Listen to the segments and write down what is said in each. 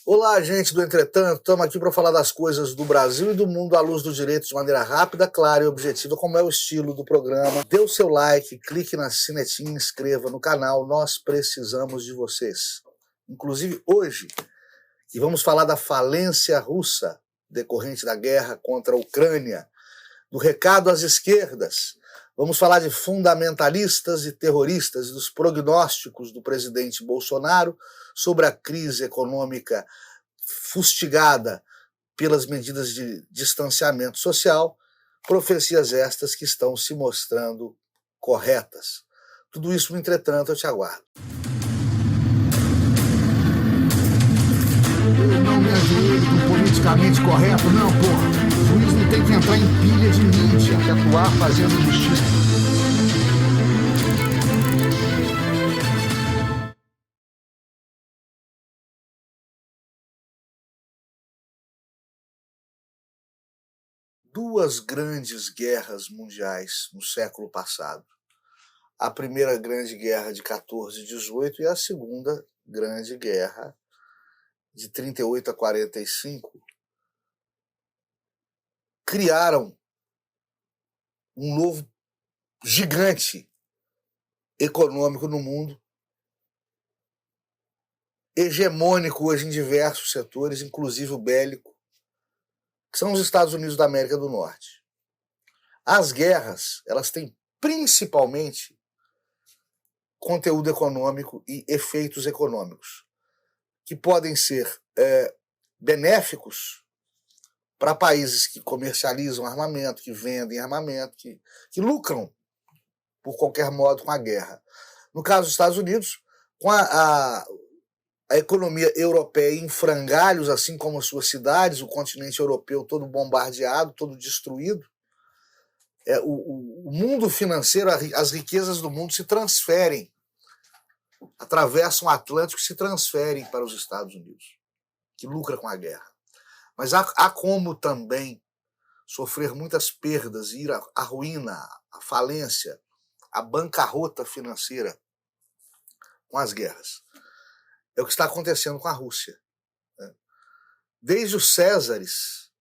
Olá, gente do Entretanto, estamos aqui para falar das coisas do Brasil e do mundo à luz do direito de maneira rápida, clara e objetiva, como é o estilo do programa. Dê o seu like, clique na sinetinha, inscreva no canal, nós precisamos de vocês. Inclusive hoje, e vamos falar da falência russa decorrente da guerra contra a Ucrânia, do recado às esquerdas. Vamos falar de fundamentalistas e terroristas e dos prognósticos do presidente Bolsonaro sobre a crise econômica fustigada pelas medidas de distanciamento social, profecias estas que estão se mostrando corretas. Tudo isso, no entretanto, eu te aguardo. Eu não me ajoelho do politicamente correto, não, porra. O juiz não tem que entrar em pilha de mídia, que atuar fazendo justiça. Duas grandes guerras mundiais no século passado. A primeira grande guerra de 14 e 18 e a segunda grande guerra de 38 a 45 criaram um novo gigante econômico no mundo, hegemônico hoje em diversos setores, inclusive o bélico, que são os Estados Unidos da América do Norte. As guerras, elas têm principalmente conteúdo econômico e efeitos econômicos, que podem ser benéficos para países que comercializam armamento, que vendem armamento, que lucram, por qualquer modo, com a guerra. No caso dos Estados Unidos, com a economia europeia em frangalhos, assim como as suas cidades, o continente europeu todo bombardeado, todo destruído, o mundo financeiro, as riquezas do mundo se transferem, atravessam o Atlântico e se transferem para os Estados Unidos, que lucra com a guerra. Mas há como também sofrer muitas perdas, ir à ruína, à falência, à bancarrota financeira com as guerras. É o que está acontecendo com a Rússia. Desde os Césares,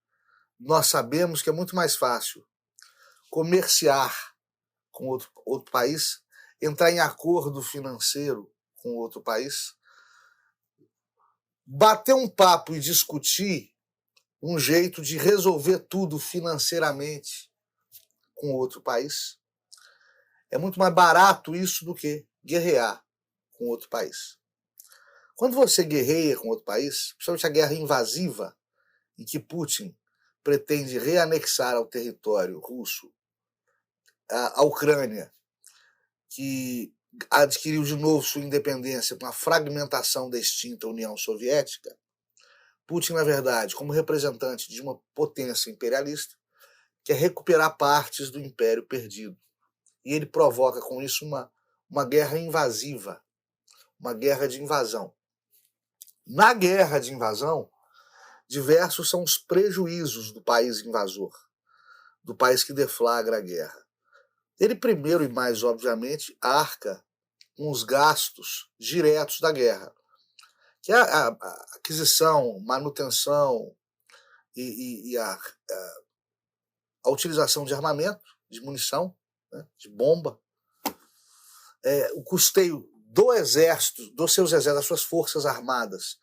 nós sabemos que é muito mais fácil comerciar com outro país, entrar em acordo financeiro com outro país, bater um papo e discutir um jeito de resolver tudo financeiramente com outro país. É muito mais barato isso do que guerrear com outro país. Quando você guerreia com outro país, principalmente a guerra invasiva, em que Putin pretende reanexar ao território russo a Ucrânia, que adquiriu de novo sua independência com a fragmentação da extinta União Soviética, Putin, na verdade, como representante de uma potência imperialista, quer recuperar partes do império perdido. E ele provoca com isso uma guerra invasiva, uma guerra de invasão. Na guerra de invasão, diversos são os prejuízos do país invasor, do país que deflagra a guerra. Ele primeiro e mais obviamente arca com os gastos diretos da guerra, que é a aquisição, manutenção e a utilização de armamento, de munição, né, de bomba, o custeio do exército, dos seus exércitos, das suas forças armadas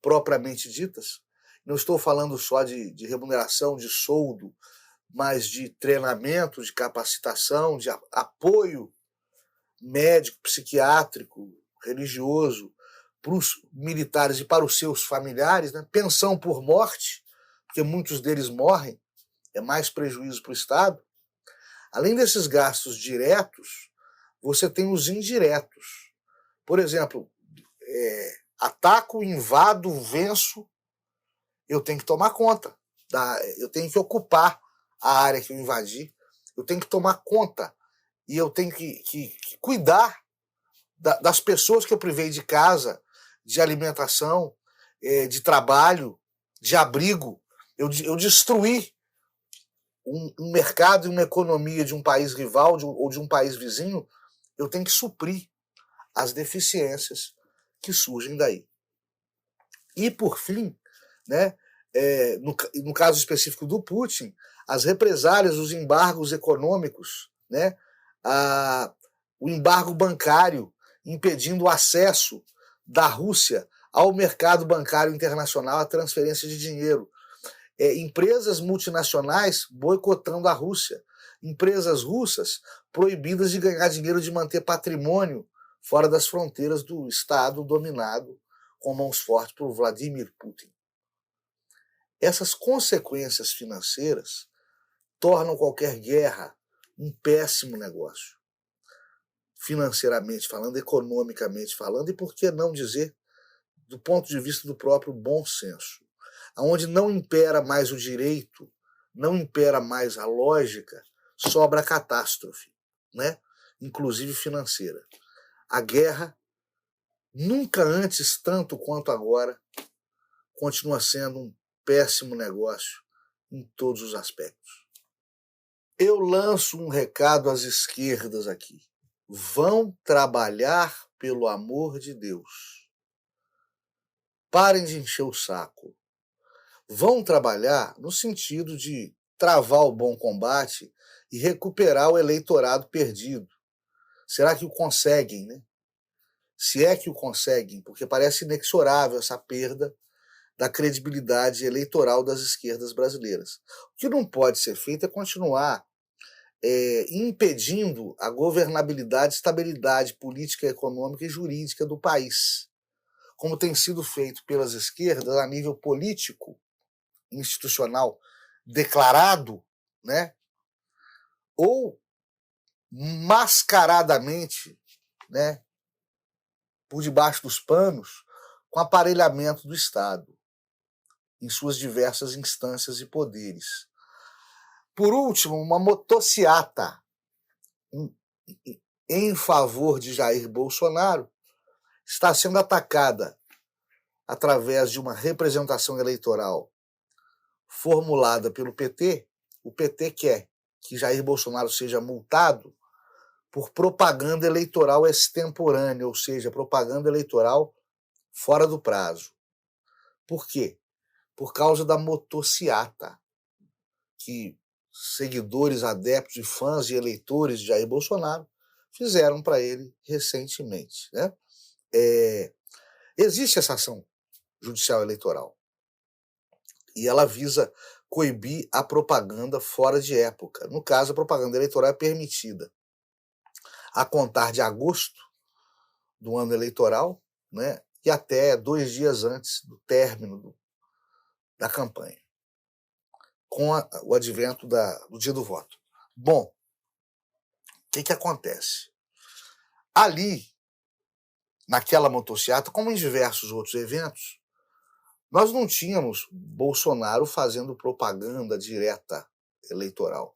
propriamente ditas. Não estou falando só de remuneração, de soldo, mas de treinamento, de capacitação, de apoio médico, psiquiátrico, religioso, para os militares e para os seus familiares, né? Pensão por morte, porque muitos deles morrem, é mais prejuízo para o Estado. Além desses gastos diretos, você tem os indiretos. Por exemplo, ataco, invado, venço, eu tenho que tomar conta, eu tenho que ocupar a área que eu invadi, eu tenho que tomar conta e eu tenho que cuidar das pessoas que eu privei de casa, de alimentação, de trabalho, de abrigo. Eu destruí um mercado e uma economia de um país rival ou de um país vizinho, eu tenho que suprir as deficiências que surgem daí. E, por fim, né, no caso específico do Putin, as represálias, os embargos econômicos, né, o embargo bancário impedindo o acesso da Rússia ao mercado bancário internacional, a transferência de dinheiro. Empresas multinacionais boicotando a Rússia, empresas russas proibidas de ganhar dinheiro, de manter patrimônio fora das fronteiras do Estado dominado com mãos fortes por Vladimir Putin. Essas consequências financeiras tornam qualquer guerra um péssimo negócio, financeiramente falando, economicamente falando, e por que não dizer do ponto de vista do próprio bom senso, onde não impera mais o direito, não impera mais a lógica, sobra a catástrofe, né? Inclusive financeira. A guerra, nunca antes tanto quanto agora, continua sendo um péssimo negócio em todos os aspectos. Eu lanço um recado às esquerdas aqui. Vão trabalhar pelo amor de Deus. Parem de encher o saco. Vão trabalhar no sentido de travar o bom combate e recuperar o eleitorado perdido. Será que o conseguem, né? Se é que o conseguem, porque parece inexorável essa perda da credibilidade eleitoral das esquerdas brasileiras. O que não pode ser feito é continuar impedindo a governabilidade, estabilidade política, econômica e jurídica do país, como tem sido feito pelas esquerdas a nível político, institucional, declarado, né? Ou mascaradamente, né? Por debaixo dos panos, com aparelhamento do Estado em suas diversas instâncias e poderes. Por último, uma motociata em favor de Jair Bolsonaro está sendo atacada através de uma representação eleitoral formulada pelo PT. O PT quer que Jair Bolsonaro seja multado por propaganda eleitoral extemporânea, ou seja, propaganda eleitoral fora do prazo. Por quê? Por causa da motociata, que seguidores, adeptos e fãs e eleitores de Jair Bolsonaro fizeram para ele recentemente, né? Existe essa ação judicial eleitoral e ela visa coibir a propaganda fora de época. No caso, a propaganda eleitoral é permitida a contar de agosto do ano eleitoral, né, e até 2 dias antes do término da campanha, com o advento do dia do voto. Bom, o que acontece? Ali, naquela motociata, como em diversos outros eventos, nós não tínhamos Bolsonaro fazendo propaganda direta eleitoral.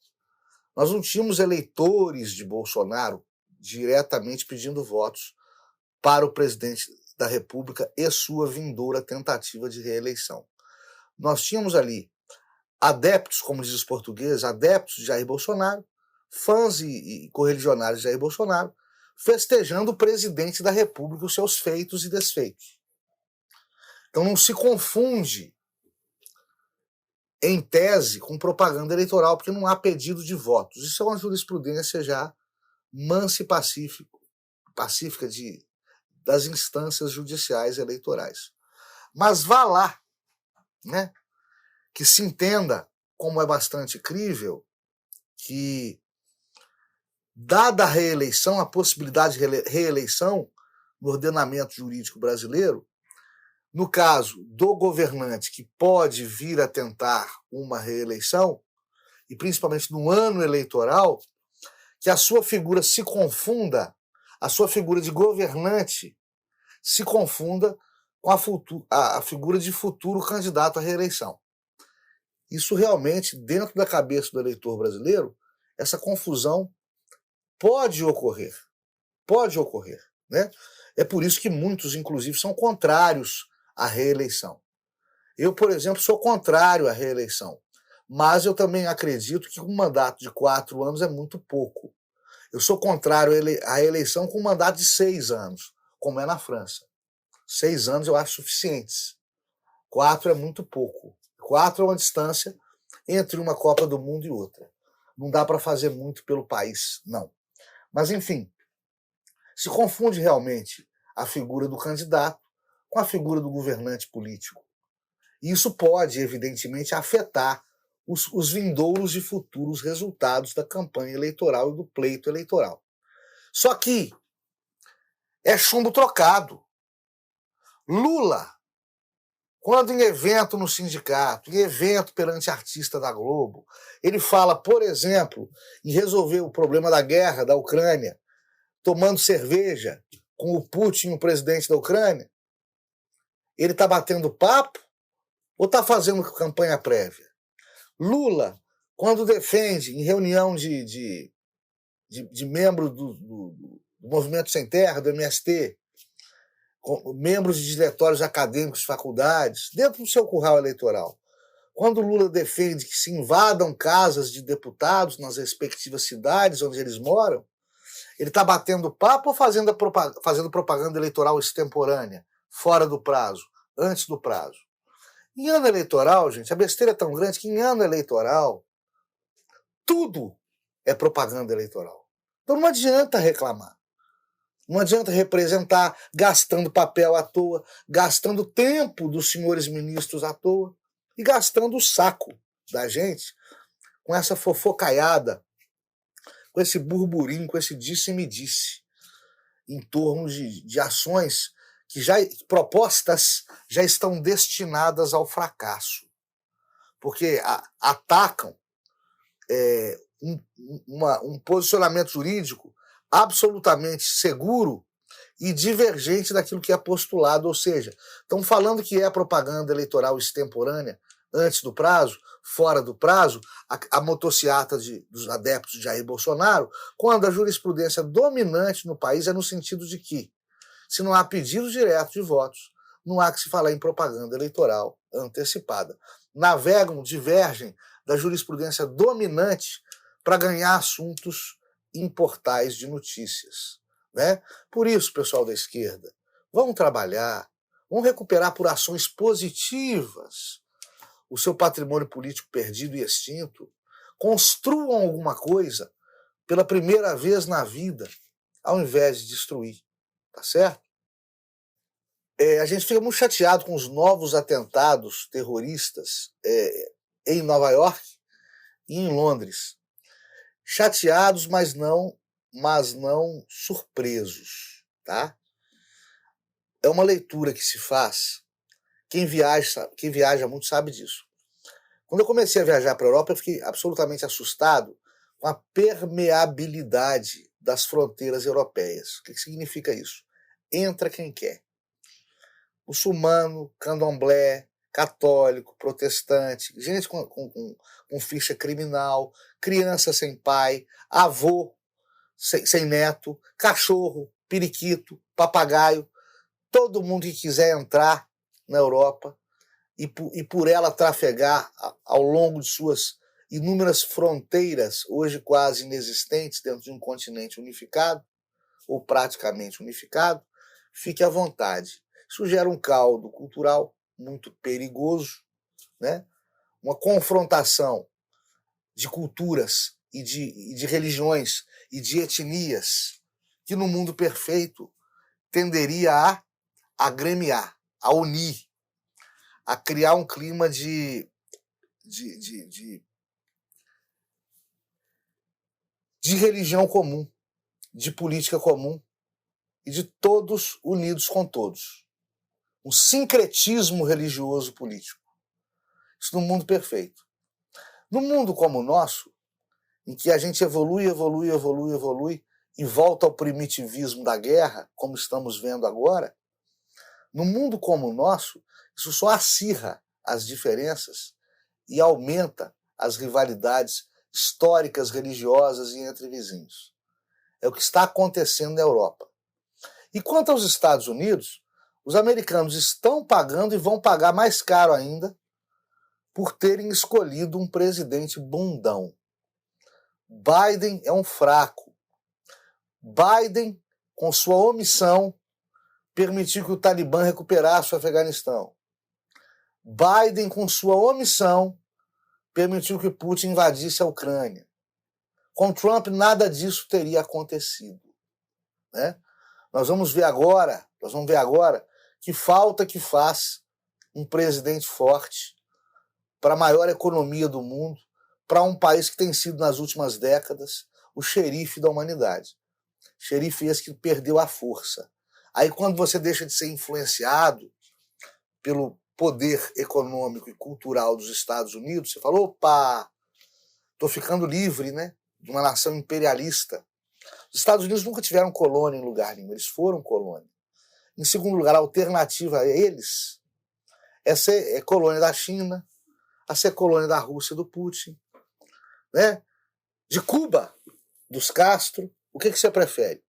Nós não tínhamos eleitores de Bolsonaro diretamente pedindo votos para o presidente da República e sua vindoura tentativa de reeleição. Nós tínhamos ali adeptos, como dizem os portugueses, adeptos de Jair Bolsonaro, fãs e correligionários de Jair Bolsonaro, festejando o presidente da República, os seus feitos e desfeitos. Então não se confunde, em tese, com propaganda eleitoral, porque não há pedido de votos. Isso é uma jurisprudência já mansa e pacífica das instâncias judiciais eleitorais. Mas vá lá, né? Que se entenda, como é bastante crível, que, dada a reeleição, a possibilidade de reeleição no ordenamento jurídico brasileiro, no caso do governante que pode vir a tentar uma reeleição, e principalmente no ano eleitoral, que a sua figura se confunda, a sua figura de governante se confunda com a figura de futuro candidato à reeleição. Isso realmente, dentro da cabeça do eleitor brasileiro, essa confusão pode ocorrer, né? É por isso que muitos, inclusive, são contrários à reeleição. Eu, por exemplo, sou contrário à reeleição, mas eu também acredito que um mandato de 4 anos é muito pouco. Eu sou contrário à eleição com um mandato de 6 anos, como é na França. 6 anos eu acho suficientes 4 é muito pouco. 4 é uma distância entre uma Copa do Mundo e outra. Não dá para fazer muito pelo país, não. Mas, enfim, se confunde realmente a figura do candidato com a figura do governante político. E isso pode, evidentemente, afetar os vindouros e futuros resultados da campanha eleitoral e do pleito eleitoral. Só que é chumbo trocado. Lula, quando em evento no sindicato, em evento perante artista da Globo, ele fala, por exemplo, em resolver o problema da guerra da Ucrânia, tomando cerveja com o Putin, o presidente da Ucrânia, ele está batendo papo ou está fazendo campanha prévia? Lula, quando defende em reunião de membros do Movimento Sem Terra, do MST, membros de diretórios acadêmicos de faculdades, dentro do seu curral eleitoral, quando Lula defende que se invadam casas de deputados nas respectivas cidades onde eles moram, ele está batendo papo ou fazendo propaganda eleitoral extemporânea, fora do prazo, antes do prazo? Em ano eleitoral, gente, a besteira é tão grande que em ano eleitoral tudo é propaganda eleitoral. Então não adianta reclamar. Não adianta representar gastando papel à toa, gastando tempo dos senhores ministros à toa e gastando o saco da gente com essa fofocaiada, com esse burburinho, com esse disse-me-disse em torno de ações que propostas já estão destinadas ao fracasso. Porque atacam um posicionamento jurídico absolutamente seguro e divergente daquilo que é postulado, ou seja, estão falando que é propaganda eleitoral extemporânea antes do prazo, fora do prazo, a motociata dos adeptos de Jair Bolsonaro, quando a jurisprudência dominante no país é no sentido de que, se não há pedido direto de votos, não há que se falar em propaganda eleitoral antecipada. Navegam, divergem da jurisprudência dominante para ganhar assuntos em portais de notícias, né? Por isso, pessoal da esquerda, vamos trabalhar, vamos recuperar por ações positivas o seu patrimônio político perdido e extinto, construam alguma coisa pela primeira vez na vida, ao invés de destruir, tá certo? A gente fica muito chateado com os novos atentados terroristas em Nova York e em Londres. Chateados, mas não surpresos, tá? É uma leitura que se faz. Quem viaja muito sabe disso. Quando eu comecei a viajar para a Europa, eu fiquei absolutamente assustado com a permeabilidade das fronteiras europeias. O que significa isso? Entra quem quer. Muçulmano, candomblé, católico, protestante, gente com ficha criminal, criança sem pai, avô sem neto, cachorro, periquito, papagaio, todo mundo que quiser entrar na Europa e por ela trafegar ao longo de suas inúmeras fronteiras, hoje quase inexistentes dentro de um continente unificado, ou praticamente unificado, fique à vontade. Isso gera um caldo cultural muito perigoso, né? Uma confrontação de culturas e de religiões e de etnias que no mundo perfeito tenderia a agremiar, a unir, a criar um clima de religião comum, de política comum e de todos unidos com todos. Um sincretismo religioso político. Isso no mundo perfeito. No mundo como o nosso, em que a gente evolui e volta ao primitivismo da guerra, como estamos vendo agora, no mundo como o nosso, isso só acirra as diferenças e aumenta as rivalidades históricas, religiosas e entre vizinhos. É o que está acontecendo na Europa. E quanto aos Estados Unidos, os americanos estão pagando e vão pagar mais caro ainda por terem escolhido um presidente bundão. Biden é um fraco. Biden, com sua omissão, permitiu que o Talibã recuperasse o Afeganistão. Biden, com sua omissão, permitiu que Putin invadisse a Ucrânia. Com Trump, nada disso teria acontecido, né? Nós vamos ver agora que falta que faz um presidente forte para a maior economia do mundo, para um país que tem sido, nas últimas décadas, o xerife da humanidade. Xerife esse que perdeu a força. Aí, quando você deixa de ser influenciado pelo poder econômico e cultural dos Estados Unidos, você fala, opa, estou ficando livre, né, de uma nação imperialista. Os Estados Unidos nunca tiveram colônia em lugar nenhum, eles foram colônia. Em segundo lugar, a alternativa a eles é ser colônia da China, a ser colônia da Rússia do Putin, né? De Cuba, dos Castro. O que você prefere?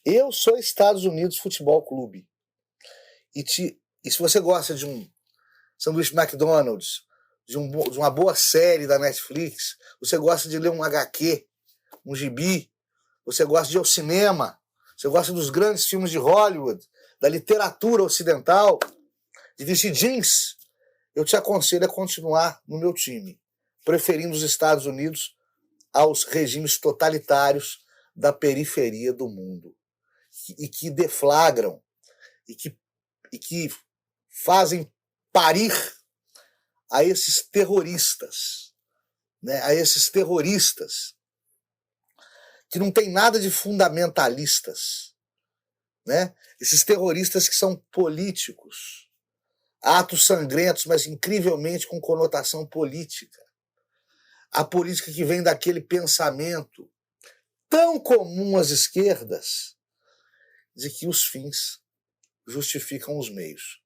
Eu sou Estados Unidos Futebol Clube. E se você gosta de um sanduíche McDonald's, de uma boa série da Netflix, você gosta de ler um HQ, um gibi, você gosta de ir ao cinema, você gosta dos grandes filmes de Hollywood, da literatura ocidental, de vestir jeans, eu te aconselho a continuar no meu time, preferindo os Estados Unidos aos regimes totalitários da periferia do mundo, e que deflagram, e que fazem parir a esses terroristas, né? A esses terroristas que não tem nada de fundamentalistas, né? Esses terroristas que são políticos, atos sangrentos, mas incrivelmente com conotação política. A política que vem daquele pensamento tão comum às esquerdas de que os fins justificam os meios.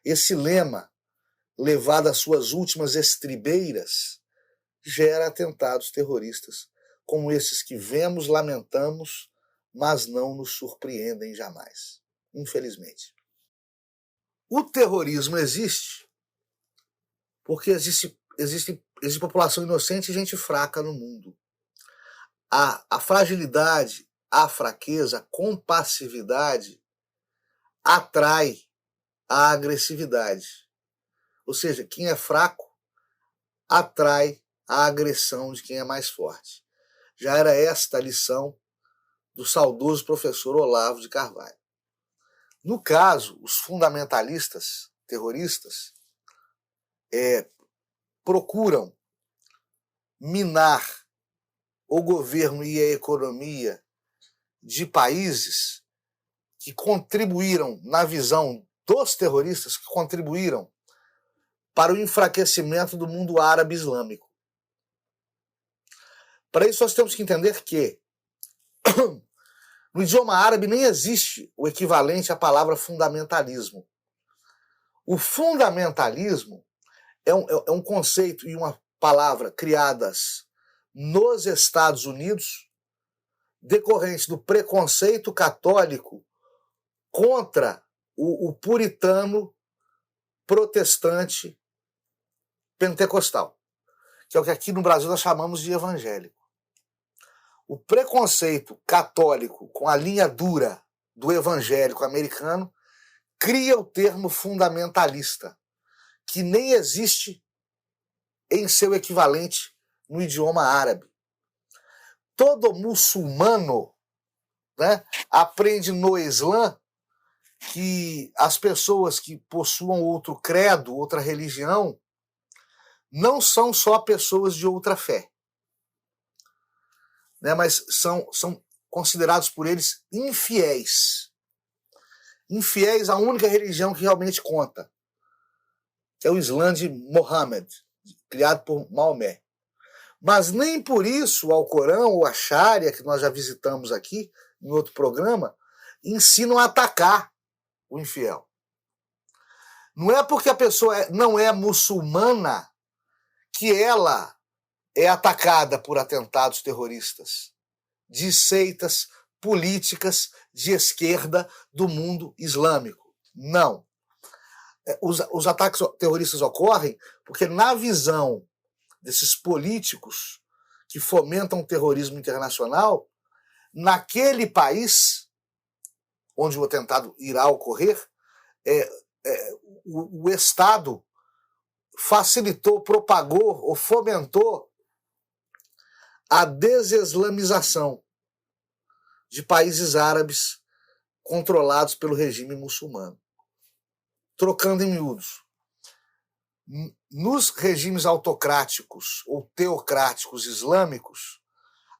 Esse lema, levado às suas últimas estribeiras, gera atentados terroristas como esses que vemos, lamentamos, mas não nos surpreendem jamais, infelizmente. O terrorismo existe porque existe população inocente e gente fraca no mundo. A fragilidade, a fraqueza, a compassividade atrai a agressividade. Ou seja, quem é fraco atrai a agressão de quem é mais forte. Já era esta a lição do saudoso professor Olavo de Carvalho. No caso, os fundamentalistas terroristas procuram minar o governo e a economia de países que contribuíram, na visão dos terroristas, que contribuíram para o enfraquecimento do mundo árabe islâmico. Para isso, nós temos que entender que no idioma árabe nem existe o equivalente à palavra fundamentalismo. O fundamentalismo é um conceito e uma palavra criadas nos Estados Unidos, decorrente do preconceito católico contra o puritano protestante pentecostal, que é o que aqui no Brasil nós chamamos de evangélico. O preconceito católico com a linha dura do evangélico americano cria o termo fundamentalista, que nem existe em seu equivalente no idioma árabe. Todo muçulmano, né, aprende no Islã que as pessoas que possuam outro credo, outra religião, não são só pessoas de outra fé, né, mas são considerados por eles infiéis. Infiéis à única religião que realmente conta, que é o Islã de Mohammed, criado por Maomé. Mas nem por isso o Alcorão ou a Sharia, que nós já visitamos aqui em outro programa, ensinam a atacar o infiel. Não é porque a pessoa não é muçulmana que ela é atacada por atentados terroristas de seitas políticas de esquerda do mundo islâmico. Não. Os ataques terroristas ocorrem porque, na visão desses políticos que fomentam o terrorismo internacional, naquele país onde o atentado irá ocorrer, o Estado facilitou, propagou ou fomentou a desislamização de países árabes controlados pelo regime muçulmano. Trocando em miúdos, nos regimes autocráticos ou teocráticos islâmicos,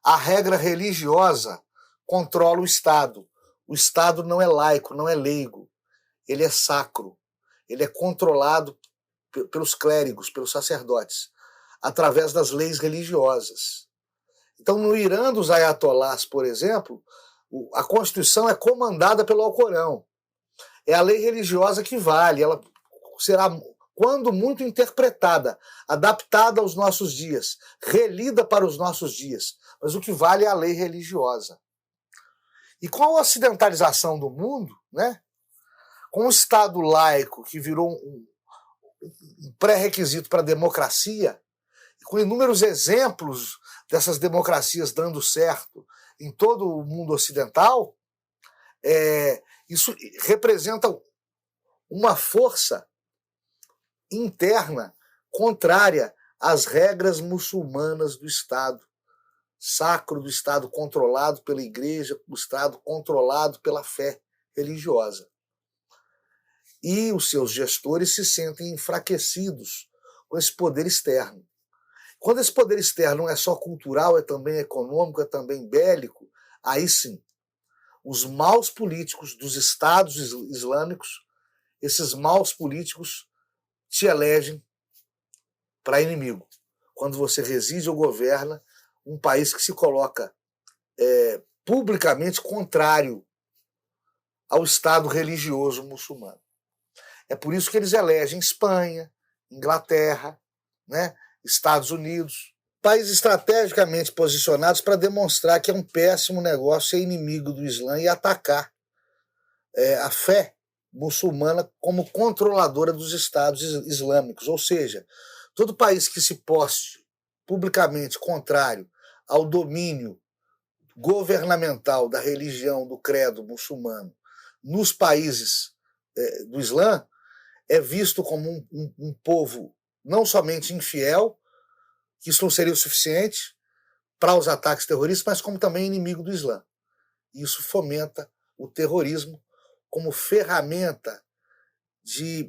a regra religiosa controla o Estado. O Estado não é laico, não é leigo. Ele é sacro. Ele é controlado pelos clérigos, pelos sacerdotes, através das leis religiosas. Então, no Irã dos ayatolás, por exemplo, a Constituição é comandada pelo Alcorão. É a lei religiosa que vale. Ela será, quando muito, interpretada, adaptada aos nossos dias, relida para os nossos dias. Mas o que vale é a lei religiosa. E com a ocidentalização do mundo, né, com o Estado laico, que virou um pré-requisito para a democracia, com inúmeros exemplos dessas democracias dando certo em todo o mundo ocidental, isso representa uma força interna contrária às regras muçulmanas do Estado sacro, do Estado controlado pela Igreja, do Estado controlado pela fé religiosa. E os seus gestores se sentem enfraquecidos com esse poder externo. Quando esse poder externo não é só cultural, é também econômico, é também bélico, aí sim, os maus políticos dos estados islâmicos, esses maus políticos te elegem para inimigo. Quando você reside ou governa um país que se coloca publicamente contrário ao Estado religioso muçulmano. É por isso que eles elegem Espanha, Inglaterra, né, Estados Unidos, países estrategicamente posicionados para demonstrar que é um péssimo negócio ser inimigo do Islã e atacar a fé muçulmana como controladora dos estados islâmicos. Ou seja, todo país que se poste publicamente contrário ao domínio governamental da religião, do credo muçulmano nos países do Islã é visto como um povo não somente infiel, que isso não seria o suficiente para os ataques terroristas, mas como também inimigo do Islã. E isso fomenta o terrorismo como ferramenta de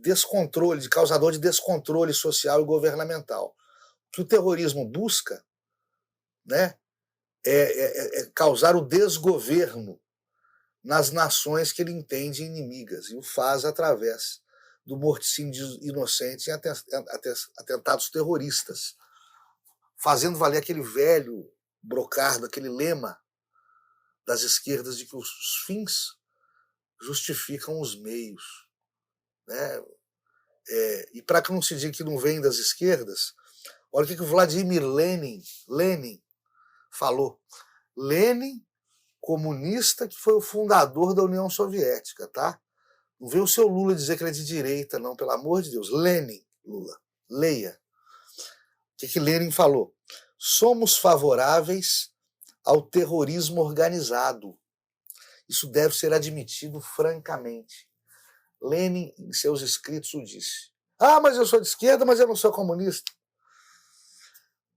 descontrole, de causador de descontrole social e governamental. O que o terrorismo busca, né, é causar o desgoverno nas nações que ele entende inimigas, e o faz através do morticínio de inocentes em atentados terroristas, fazendo valer aquele velho brocardo, aquele lema das esquerdas de que os fins justificam os meios, né? E para que não se diga que não vem das esquerdas, olha o que o Vladimir Lenin falou. Lenin, comunista, que foi o fundador da União Soviética, tá? Não veio o seu Lula dizer que ele é de direita, não, pelo amor de Deus. Lenin, Lula, leia. O que Lenin falou? Somos favoráveis ao terrorismo organizado. Isso deve ser admitido francamente. Lenin, em seus escritos, o disse. Ah, mas eu sou de esquerda, mas eu não sou comunista.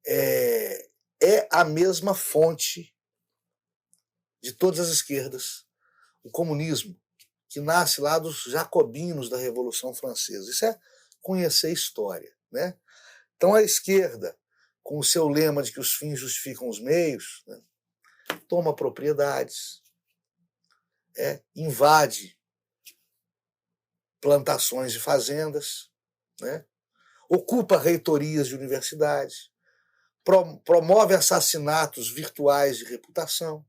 É a mesma fonte de todas as esquerdas. O comunismo, que nasce lá dos jacobinos da Revolução Francesa. Isso é conhecer a história, né? Então a esquerda, com o seu lema de que os fins justificam os meios, né, toma propriedades, invade plantações de fazendas, né, ocupa reitorias de universidades, promove assassinatos virtuais de reputação,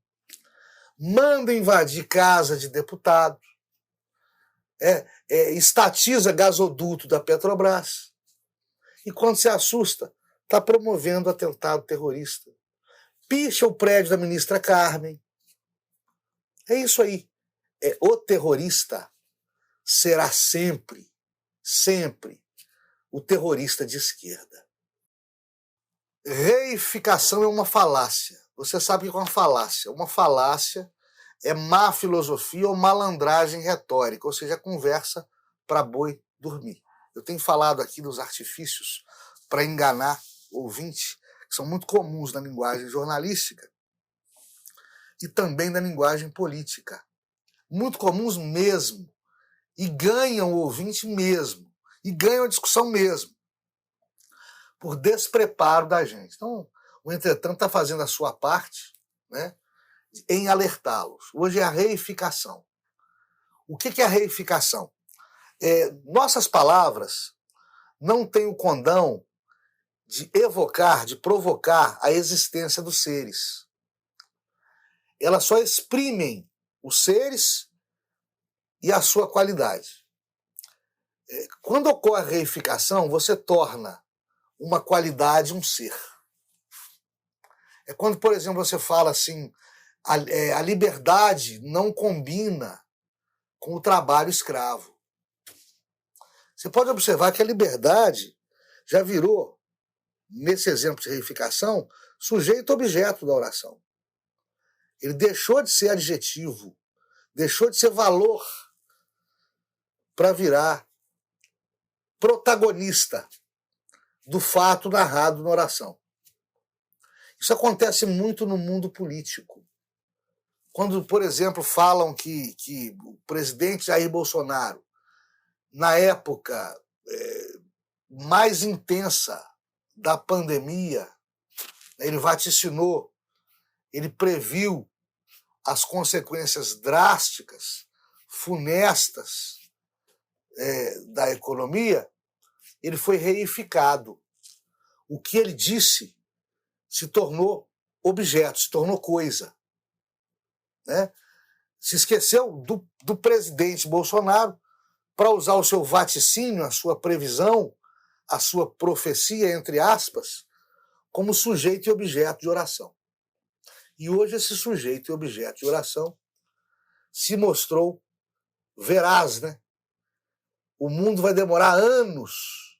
manda invadir casa de deputado, estatiza gasoduto da Petrobras, e quando se assusta, está promovendo atentado terrorista. Picha o prédio da ministra Carmen. É isso aí. O terrorista será sempre, sempre o terrorista de esquerda. Reificação é uma falácia. Você sabe o que é uma falácia? Uma falácia é má filosofia ou malandragem retórica, ou seja, conversa para boi dormir. Eu tenho falado aqui dos artifícios para enganar o ouvinte, que são muito comuns na linguagem jornalística e também na linguagem política. Muito comuns mesmo. E ganham o ouvinte mesmo. E ganham a discussão mesmo. Por despreparo da gente. Então, o Entretanto está fazendo a sua parte, né, em alertá-los. Hoje é a reificação. O que é a reificação? Nossas palavras não têm o condão de evocar, de provocar a existência dos seres. Elas só exprimem os seres e a sua qualidade. Quando ocorre a reificação, você torna uma qualidade um ser. É quando, por exemplo, você fala assim, a liberdade não combina com o trabalho escravo. Você pode observar que a liberdade já virou, nesse exemplo de reificação, sujeito-objeto da oração. Ele deixou de ser adjetivo, deixou de ser valor para virar protagonista do fato narrado na oração. Isso acontece muito no mundo político. Quando, por exemplo, falam que o presidente Jair Bolsonaro, na época mais intensa da pandemia, ele vaticinou, ele previu as consequências drásticas, funestas da economia, ele foi reificado. O que ele disse se tornou objeto, se tornou coisa. Né? Se esqueceu do presidente Bolsonaro para usar o seu vaticínio, a sua previsão, a sua profecia, entre aspas, como sujeito e objeto de oração. E hoje esse sujeito e objeto de oração se mostrou veraz, né? O mundo vai demorar anos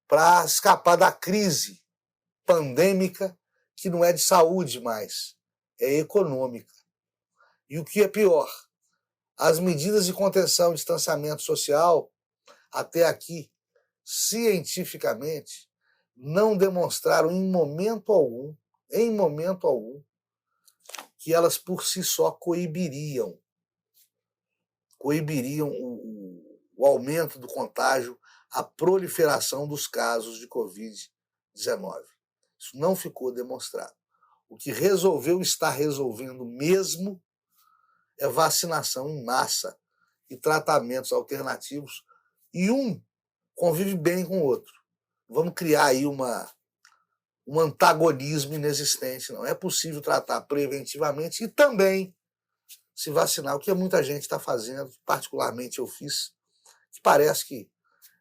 para escapar da crise pandêmica, que não é de saúde mais, é econômica. E o que é pior, as medidas de contenção e distanciamento social, até aqui, cientificamente, não demonstraram em momento algum, que elas por si só coibiriam o aumento do contágio, a proliferação dos casos de Covid-19. Isso não ficou demonstrado. O que está resolvendo mesmo é vacinação em massa e tratamentos alternativos, e um convive bem com o outro. Vamos criar aí um antagonismo inexistente. Não é possível tratar preventivamente e também se vacinar, o que muita gente está fazendo, particularmente eu fiz, que parece que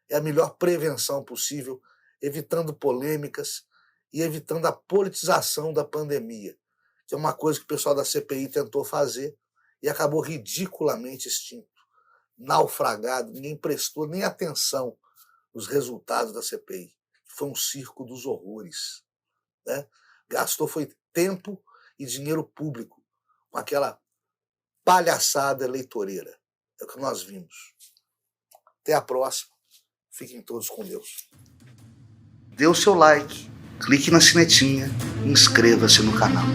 é a melhor prevenção possível, evitando polêmicas e evitando a politização da pandemia, que é uma coisa que o pessoal da CPI tentou fazer e acabou ridiculamente extinto, naufragado, ninguém prestou nem atenção nos resultados da CPI, que foi um circo dos horrores. Né? Gastou foi tempo e dinheiro público com aquela palhaçada eleitoreira. É o que nós vimos. Até a próxima. Fiquem todos com Deus. Dê o seu like, clique na sinetinha e inscreva-se no canal.